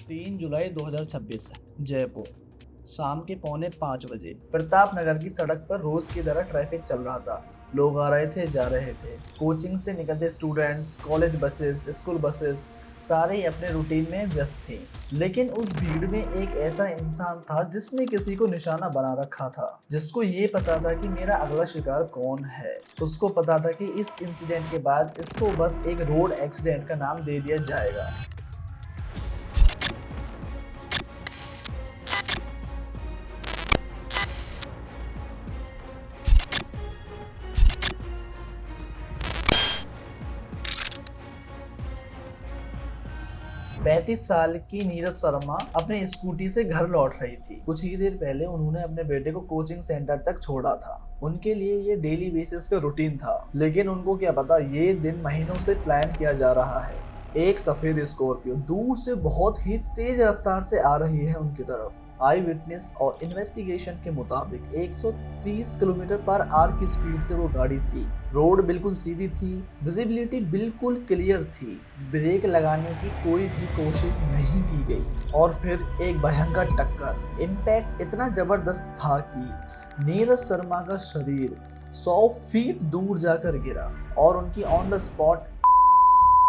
3 जुलाई 2026 जयपुर शाम के 4:45 प्रताप नगर की सड़क पर रोज की तरह ट्रैफिक चल रहा था। लोग आ रहे थे, जा रहे थे। कोचिंग से निकलते students, college buses, school buses सारे ही अपने रूटीन में व्यस्त थे। लेकिन उस भीड़ में एक ऐसा इंसान था जिसने किसी को निशाना बना रखा था, जिसको ये पता था कि मेरा अगला शिकार कौन है। उसको पता था कि इस इंसिडेंट के बाद इसको बस एक रोड एक्सीडेंट का नाम दे दिया जाएगा। 35 साल की नीरज शर्मा अपने स्कूटी से घर लौट रही थी। कुछ ही देर पहले उन्होंने अपने बेटे को कोचिंग सेंटर तक छोड़ा था। उनके लिए ये डेली बेसिस का रूटीन था, लेकिन उनको क्या पता ये दिन महीनों से प्लान किया जा रहा है। एक सफेद स्कॉर्पियो दूर से बहुत ही तेज रफ्तार से आ रही है उनकी तरफ। आई विटनेस और इन्वेस्टिगेशन के मुताबिक 130 किलोमीटर पर आवर की स्पीड से वो गाड़ी थी। रोड बिल्कुल सीधी थी, विजिबिलिटी बिल्कुल क्लियर थी। ब्रेक लगाने की कोई भी कोशिश नहीं की गई और फिर एक भयंकर टक्कर। इम्पैक्ट इतना जबरदस्त था कि नीरज शर्मा का शरीर 100 फीट दूर जाकर गिरा और उनकी ऑन द स्पॉट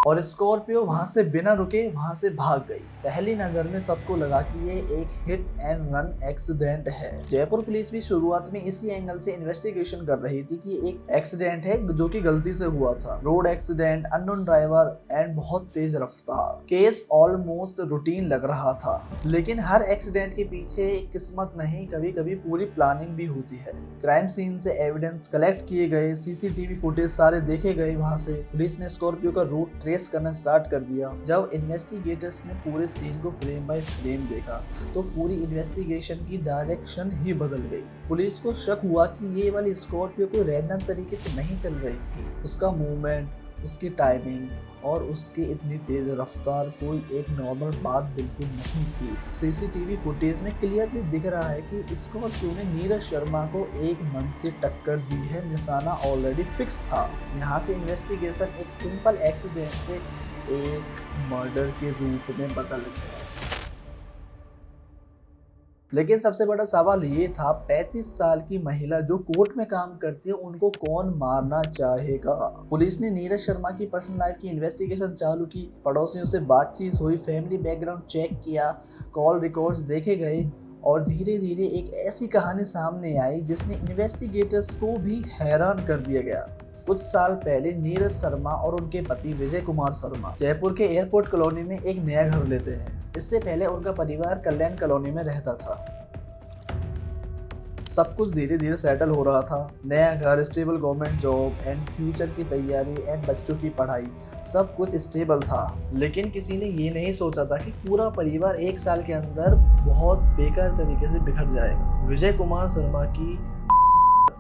और स्कॉर्पियो वहां से बिना रुके वहां से भाग गई। पहली नजर में सबको लगा कि ये एक हिट एंड रन एक्सीडेंट है। जयपुर पुलिस भी शुरुआत में इसी एंगल से इन्वेस्टिगेशन कर रही थी कि एक एक्सीडेंट है जो कि गलती से हुआ था। Road accident, unknown driver and बहुत तेज रफ्तार। केस ऑलमोस्ट रूटीन लग रहा था, लेकिन हर एक्सीडेंट के पीछे किस्मत नहीं, कभी कभी पूरी प्लानिंग भी होती है। क्राइम सीन से एविडेंस कलेक्ट किए गए, सीसीटीवी फुटेज सारे देखे गए। वहां से पुलिस ने स्कॉर्पियो का रूट ट्रेस करना स्टार्ट कर दिया। जब इन्वेस्टिगेटर्स ने पूरे सीन को फ्रेम बाय फ्रेम देखा तो पूरी इन्वेस्टिगेशन की डायरेक्शन ही बदल गई। पुलिस को शक हुआ कि ये वाली स्कॉर्पियो कोई रैंडम तरीके से नहीं चल रही थी। उसका मूवमेंट, उसकी टाइमिंग और उसकी इतनी तेज रफ्तार कोई एक नॉर्मल बात बिल्कुल नहीं थी। सीसीटीवी फुटेज में क्लियरली दिख रहा है कि स्कॉर्पियो ने नीरज शर्मा को एक मन से टक्कर दी है। निशाना ऑलरेडी फिक्स था। यहाँ से इन्वेस्टिगेशन एक सिंपल एक्सीडेंट से एक मर्डर के रूप में बदल गया। लेकिन सबसे बड़ा सवाल ये था, 35 साल की महिला जो कोर्ट में काम करती है उनको कौन मारना चाहेगा। पुलिस ने नीरज शर्मा की पर्सनल लाइफ की इन्वेस्टिगेशन चालू की। पड़ोसियों से बातचीत हुई, फैमिली बैकग्राउंड चेक किया, कॉल रिकॉर्ड्स देखे गए और धीरे धीरे एक ऐसी कहानी सामने आई जिसने इन्वेस्टिगेटर्स को भी हैरान कर दिया गया। कुछ साल पहले नीरज शर्मा और उनके पति विजय कुमार शर्मा जयपुर के एयरपोर्ट कॉलोनी में एक नया घर लेते हैं। इससे पहले उनका परिवार कल्याण कॉलोनी में रहता था। सब कुछ धीरे धीरे सेटल हो रहा था। नया घर, stable government job and future की तैयारी एंड बच्चों की पढ़ाई, सब कुछ स्टेबल था। लेकिन किसी ने ये नहीं सोचा था कि पूरा परिवार 1 साल के अंदर बहुत बेकार तरीके से बिखर जाएगा। विजय कुमार शर्मा की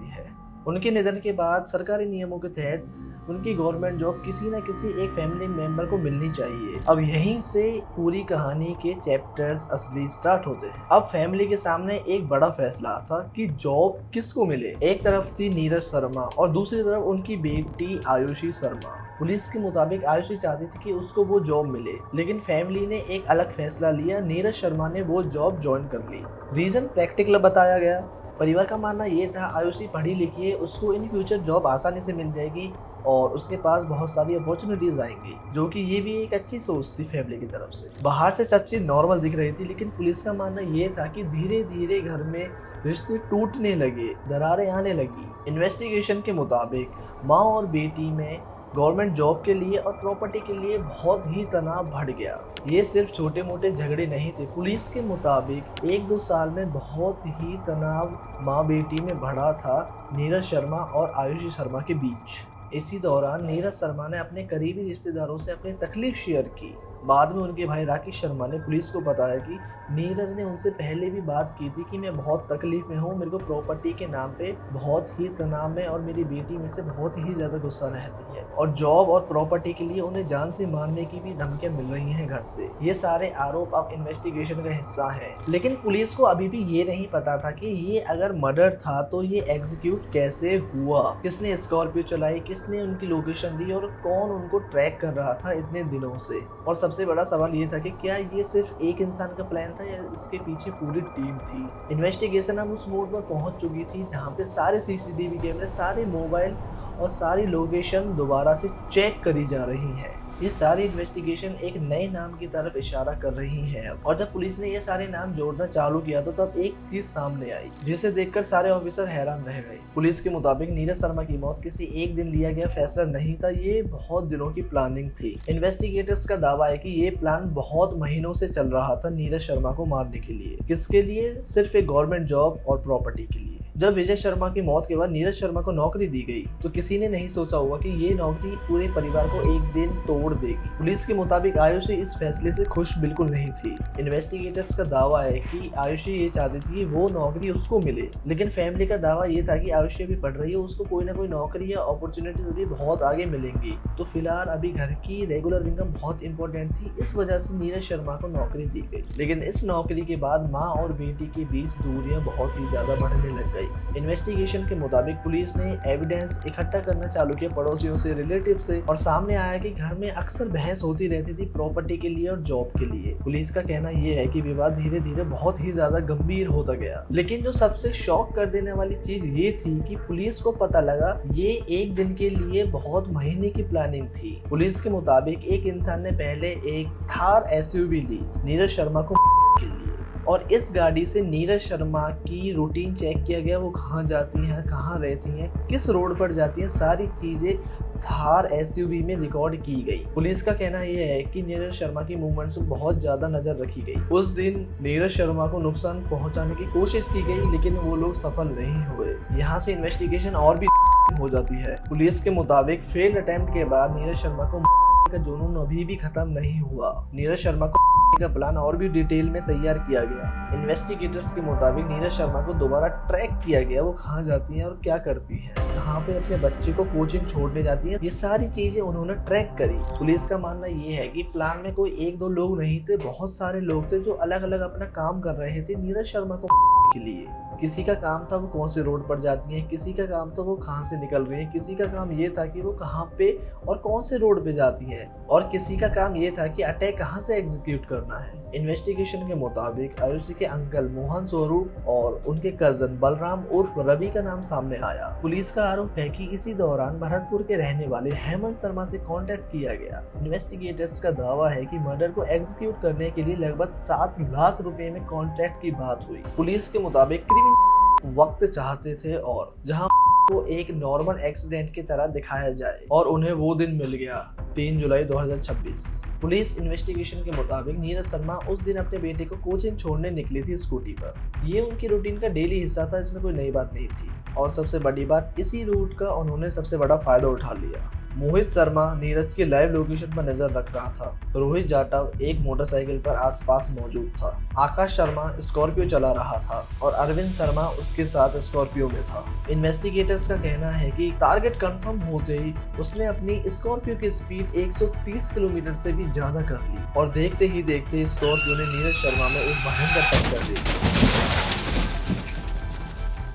है। उनके निधन के बाद सरकारी नियमों के तहत उनकी गवर्नमेंट जॉब किसी न किसी एक फैमिली मेंबर को मिलनी चाहिए। अब यहीं से पूरी कहानी के चैप्टर्स असली स्टार्ट होते हैं। अब फैमिली के सामने एक बड़ा फैसला था कि जॉब किसको मिले। एक तरफ थी नीरज शर्मा और दूसरी तरफ उनकी बेटी आयुषी शर्मा। पुलिस के मुताबिक आयुषी चाहती थी कि उसको वो जॉब मिले, लेकिन फैमिली ने एक अलग फैसला लिया। नीरज शर्मा ने वो जॉब ज्वाइन कर ली। रीजन प्रैक्टिकल बताया गया। परिवार का मानना ये था आयुषी पढ़ी लिखी है, उसको इन फ्यूचर जॉब आसानी से मिल जाएगी और उसके पास बहुत सारी अपॉर्चुनिटीज आएंगी, जो कि ये भी एक अच्छी सोच थी फैमिली की तरफ से। बाहर से सब चीज नॉर्मल दिख रही थी, लेकिन पुलिस का मानना ये था कि धीरे धीरे घर में रिश्ते टूटने लगे, दरारें आने लगी। इन्वेस्टिगेशन के मुताबिक माँ और बेटी में गवर्नमेंट जॉब के लिए और प्रॉपर्टी के लिए बहुत ही तनाव बढ़ गया। ये सिर्फ छोटे मोटे झगड़े नहीं थे। पुलिस के मुताबिक 1-2 साल में बहुत ही तनाव माँ बेटी में बढ़ा था नीरज शर्मा और आयुषी शर्मा के बीच। इसी दौरान नीरज शर्मा ने अपने करीबी रिश्तेदारों से अपनी तकलीफ शेयर की। बाद में उनके भाई राकेश शर्मा ने पुलिस को बताया कि नीरज ने उनसे पहले भी बात की थी कि मैं बहुत तकलीफ में हूँ, मेरे को प्रॉपर्टी के नाम पे बहुत ही तनाव में और मेरी बेटी में से बहुत ही ज़्यादा गुस्सा रहती है और जॉब और प्रॉपर्टी के लिए उन्हें जान से मारने की भी धमकियां मिल रही हैं घर से। ये सारे आरोप अब इन्वेस्टिगेशन का हिस्सा है, लेकिन पुलिस को अभी भी ये नहीं पता था कि ये अगर मर्डर था तो ये एग्जीक्यूट कैसे हुआ, किसने स्कॉर्पियो चलाई, किसने उनकी लोकेशन दी और कौन उनको ट्रैक कर रहा था इतने दिनों से। और सबसे बड़ा सवाल ये था कि क्या ये सिर्फ एक इंसान का प्लान था या इसके पीछे पूरी टीम थी। इन्वेस्टिगेशन अब उस मोड पर पहुंच चुकी थी जहां पे सारे सीसीटीवी कैमरे, सारे मोबाइल और सारी लोकेशन दोबारा से चेक करी जा रही है। ये सारी इन्वेस्टिगेशन एक नए नाम की तरफ इशारा कर रही है और जब पुलिस ने ये सारे नाम जोड़ना चालू किया तो तब एक चीज सामने आई जिसे देखकर सारे ऑफिसर हैरान रह गए। पुलिस के मुताबिक नीरज शर्मा की मौत किसी एक दिन लिया गया फैसला नहीं था, ये बहुत दिनों की प्लानिंग थी। इन्वेस्टिगेटर्स का दावा है कि ये प्लान बहुत महीनों से चल रहा था नीरज शर्मा को मारने के लिए। किसके लिए? सिर्फ एक गवर्नमेंट जॉब और प्रॉपर्टी के लिए। जब विजय शर्मा की मौत के बाद नीरज शर्मा को नौकरी दी गई तो किसी ने नहीं सोचा होगा कि ये नौकरी पूरे परिवार को एक दिन तोड़ देगी। पुलिस के मुताबिक आयुषी इस फैसले से खुश बिल्कुल नहीं थी। इन्वेस्टिगेटर्स का दावा है कि आयुषी ये चाहती थी कि वो नौकरी उसको मिले, लेकिन फैमिली का दावा ये था कि आयुषी अभी पढ़ रही है, उसको कोई ना कोई नौकरी या अपॉर्चुनिटीज अभी बहुत आगे मिलेंगी, तो फिलहाल अभी घर की रेगुलर इनकम बहुत इंपॉर्टेंट थी, इस वजह से नीरज शर्मा को नौकरी दी गई। लेकिन इस नौकरी के बाद माँ और बेटी के बीच दूरियां बहुत ही ज्यादा बढ़ने लग गई। इन्वेस्टिगेशन के मुताबिक पुलिस ने एविडेंस इकट्ठा करना चालू किया पड़ोसियों से, रिलेटिव से, और सामने आया कि घर में अक्सर बहस होती रहती थी प्रॉपर्टी के लिए और जॉब के लिए। पुलिस का कहना यह है कि विवाद धीरे धीरे बहुत ही ज्यादा गंभीर होता गया। लेकिन जो सबसे शॉक कर देने वाली चीज ये थी कि पुलिस को पता लगा ये एक दिन के लिए बहुत महीने की प्लानिंग थी। पुलिस के मुताबिक एक इंसान ने पहले एक थार एसयूवी ली नीरज शर्मा को के लिए, और इस गाड़ी से नीरज शर्मा की रूटीन चेक किया गया, वो कहाँ जाती हैं, कहाँ रहती हैं, किस रोड पर जाती हैं, सारी चीजें थार एसयूवी में रिकॉर्ड की गई। पुलिस का कहना यह है कि नीरज शर्मा की मूवमेंट्स पर बहुत ज्यादा नजर रखी गई। उस दिन नीरज शर्मा को नुकसान पहुंचाने की कोशिश की गई, लेकिन वो लोग सफल नहीं हुए। यहाँ से इन्वेस्टिगेशन और भी हो जाती है। पुलिस के मुताबिक फेल्ड अटेम्प्ट के बाद नीरज शर्मा को का जुनून अभी भी खत्म नहीं हुआ। नीरज शर्मा को का प्लान और भी डिटेल में तैयार किया गया। इन्वेस्टिगेटर्स के मुताबिक नीरज शर्मा को दोबारा ट्रैक किया गया, वो कहाँ जाती हैं और क्या करती हैं, कहाँ पे अपने बच्चे को कोचिंग छोड़ने जाती हैं, ये सारी चीजें उन्होंने ट्रैक करी। पुलिस का मानना ये है कि प्लान में कोई एक दो लोग नहीं थे, बहुत सारे लोग थे जो अलग अलग अपना काम कर रहे थे नीरज शर्मा को के लिए। किसी का काम था वो कौन से रोड पर जाती हैं, किसी का काम था वो कहाँ से निकल रही है, किसी का काम ये था कि वो कहाँ पे और कौन से रोड पे जाती है, और किसी का काम ये था कि अटैक कहाँ से एग्जीक्यूट करना है। इन्वेस्टिगेशन के मुताबिक आयुषी के अंकल मोहन स्वरूप और उनके कजन बलराम उर्फ रवि का नाम सामने आया। पुलिस का आरोप है कि इसी दौरान भरतपुर के रहने वाले हेमंत शर्मा से कांटेक्ट किया गया। इन्वेस्टिगेटर्स का दावा है कि मर्डर को एग्जीक्यूट करने के लिए लगभग 7 लाख रुपए में कॉन्ट्रैक्ट की बात हुई। पुलिस के मुताबिक वक्त चाहते थे और जहां को एक नॉर्मल एक्सीडेंट की तरह दिखाया जाए, और उन्हें वो दिन मिल गया 3 जुलाई 2026। पुलिस इन्वेस्टिगेशन के मुताबिक नीरज शर्मा उस दिन अपने बेटे को कोचिंग छोड़ने निकली थी स्कूटी पर। ये उनकी रूटीन का डेली हिस्सा था, इसमें कोई नई बात नहीं थी, और सबसे बड़ी बात इसी रूट का उन्होंने सबसे बड़ा फायदा उठा लिया। मोहित शर्मा नीरज की लाइव लोकेशन पर नजर रख रहा था। रोहित जाटव एक मोटरसाइकिल पर आसपास मौजूद था। आकाश शर्मा स्कॉर्पियो चला रहा था और अरविंद शर्मा उसके साथ स्कॉर्पियो में था। इन्वेस्टिगेटर्स का कहना है कि टारगेट कंफर्म होते ही उसने अपनी स्कॉर्पियो की स्पीड 130 किलोमीटर से भी ज्यादा कर ली, और देखते ही देखते स्कॉर्पियो ने नीरज शर्मा में एक भयंकर टक्कर दी,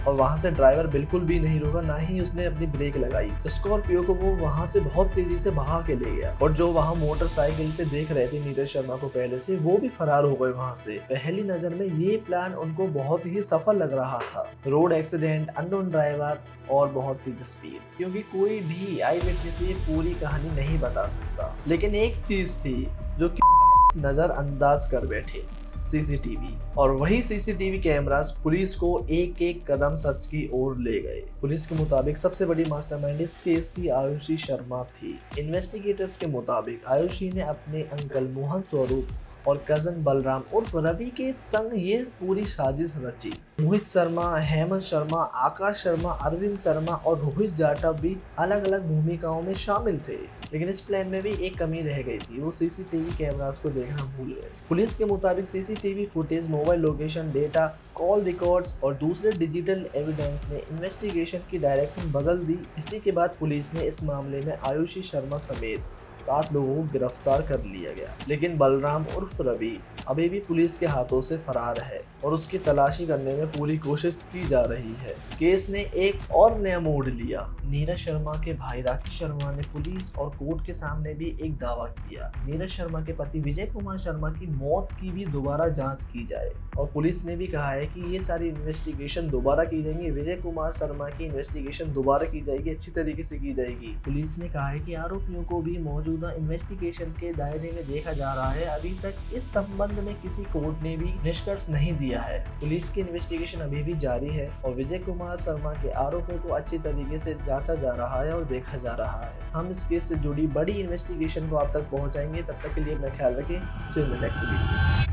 और वहां से ड्राइवर बिल्कुल भी नहीं रुका, ना ही उसने अपनी ब्रेक लगाई। स्कॉर्पियो को वो वहां से बहुत तेजी से भगा के ले गया, और जो वहां मोटरसाइकिल पे देख रहे थे नीरज शर्मा को पहले से, वो भी फरार हो गए वहां से। पहली नजर में ये प्लान उनको बहुत ही सफल लग रहा था। रोड एक्सीडेंट, अननोन ड्राइवर और बहुत तेज स्पीड, क्योंकि कोई भी आई विटनेस ये पूरी कहानी नहीं बता सकता। लेकिन एक चीज थी जो कि नजरअंदाज कर बैठे, सीसीटीवी, और वही सीसीटीवी कैमरास पुलिस को एक एक कदम सच की ओर ले गए। पुलिस के मुताबिक सबसे बड़ी मास्टरमाइंड इस केस की आयुषी शर्मा थी। इन्वेस्टिगेटर्स के मुताबिक आयुषी ने अपने अंकल मोहन स्वरूप और कजन बलराम उर्फ रवि के संग ये पूरी साजिश रची। मोहित शर्मा, हेमंत शर्मा, आकाश शर्मा, अरविंद शर्मा और रोहित जाटव भी अलग अलग भूमिकाओं में शामिल थे। लेकिन इस प्लान में भी एक कमी रह गई थी, वो सीसीटीवी कैमरास को देखना भूल गए। पुलिस के मुताबिक CCTV footage, mobile location data, call records और दूसरे डिजिटल एविडेंस ने इन्वेस्टिगेशन की डायरेक्शन बदल दी। इसी के बाद पुलिस ने इस मामले में आयुषी शर्मा समेत 7 लोगों को गिरफ्तार कर लिया गया। लेकिन बलराम उर्फ रवि, अभी भी पुलिस के हाथों से फरार है और उसकी तलाशी करने में पूरी कोशिश की जा रही है। केस ने एक और नया मोड़ लिया। नीरज शर्मा के भाई राकेश शर्मा ने पुलिस और कोर्ट के सामने भी एक दावा किया। नीरज शर्मा के पति विजय कुमार शर्मा की मौत की भी दोबारा जांच की जाए और पुलिस ने भी कहा है कि ये सारी इन्वेस्टिगेशन दोबारा की जाएंगी। विजय कुमार शर्मा की इन्वेस्टिगेशन दोबारा की जाएगी, अच्छी तरीके से की जाएगी। पुलिस ने कहा है कि आरोपियों को भी मौजूदा इन्वेस्टिगेशन के दायरे में देखा जा रहा है। अभी तक इस संबंध में किसी कोर्ट ने भी निष्कर्ष नहीं दिया है। पुलिस की इन्वेस्टिगेशन अभी भी जारी है और विजय कुमार शर्मा के आरोपों को अच्छी तरीके से जांचा जा रहा है और देखा जा रहा है। हम इस केस से जुड़ी बड़ी इन्वेस्टिगेशन को आप तक पहुंचाएंगे। तब तक के लिए अपना ख्याल रखें। See you in the next video.